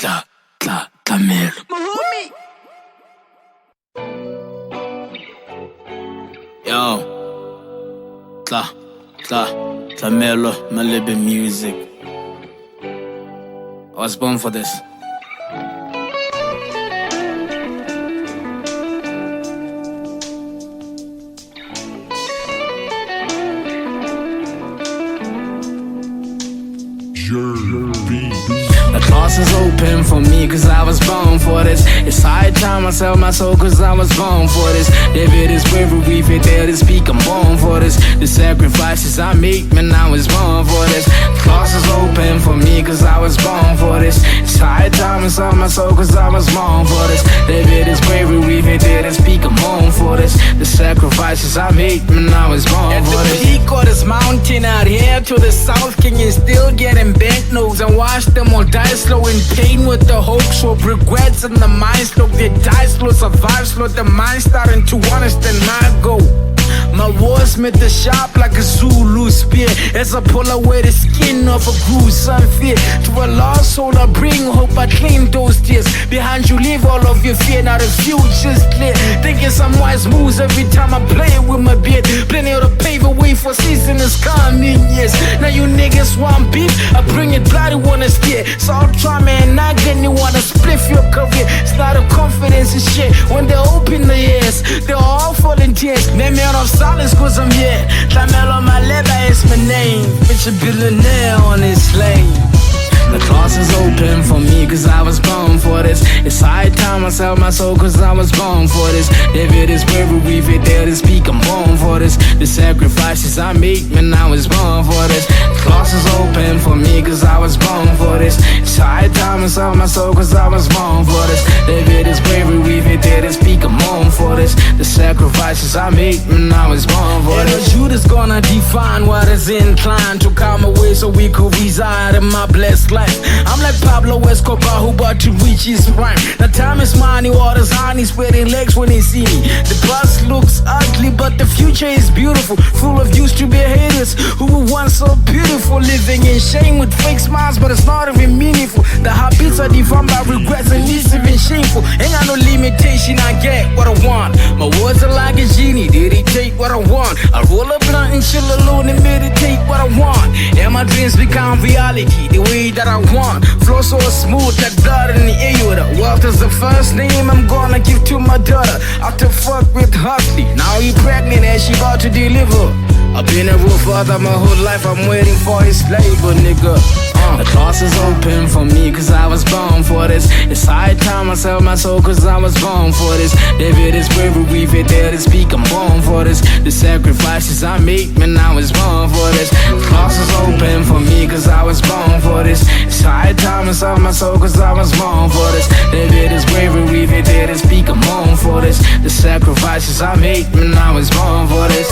TLAMELO. Yo, TLAMELO MALEBE music. I was born for this. The class is open for me cause I was born for this. It's high time I sell my soul cause I was born for this. David is bravery, fit there to speak, I'm born for this. The sacrifices I make, man, I was born for this. The class is open for me cause I was born for this. It's high time I sell my soul cause I was born for this. David is bravery, fit there to speak, I'm born for this. The sacrifices I make, man, I was born for this. At the peak of this mountain out here to the south, can you still getting banknotes and watch them all die slow in pain with the hopes of regrets in the mind slow. They die slow, survive slow, the mind starting to understand my goal. My words met the sharp like a Zulu spear as I pull away the skin off a gruesome fear. To a lost soul I bring hope, I clean those tears. Behind you leave all of your fear, now the future's clear. Thinking some wise moves every time I play with my beard. Plenty to pave a way for season is coming, yes. Now you niggas want beef, I bring it bloody, wanna steer. So I'll try man, not getting you wanna spliff your career. It's not a confidence and shit. When they open the ears, they're all falling tears. Name me out of silence cause I'm here. TLAMELO MALEBE is my name. Bitch a billionaire on this lane. The class is open for me cause I was born for this. It's high time I sell my soul cause I was born for this. David is bravery, fit there to speak, I'm born for this. The sacrifices I make, man, I was born for this. The class is open for me cause I was born for this. It's high time I sell my soul cause I was born for this. David is bravery, fit there to speak, I'm born for this. The sacrifices I make, man, I was born for this. And Judas gonna define what is inclined to come away so we could reside in my blessed life. I'm like Pablo Escobar who about to reach his prime. The time is money, waters honey, spreading legs when they see me. The past looks ugly but the future is beautiful. Full of used to be haters who were once so beautiful. Living in shame with fake smiles but it's not even meaningful. The habits are defined by regrets and it's even shameful. Ain't got no limitation, I get what I want. My words are like a genie, they dictate what I want. I roll a blunt and chill alone and meditate what I want. And my dreams become reality the way that I want. Flow so smooth like blood in the aorta. Wealth is the first name I'm gonna give to my daughter. After fuck with Huxley, now he pregnant and she about to deliver. I've been a real father my whole life, I'm waiting for his labor, nigga. The class is open for me cause I was born for this. It's high time I sell my soul cause I was born for this. David is bravery, fit there to speak, I'm born for this. The sacrifices I make, man, I was born for this. The class is open for me cause I was born for this. It's high time I sell my soul cause I was born for this. David is bravery, fit there to speak, I'm born for this. The sacrifices I make, man, I was born for this.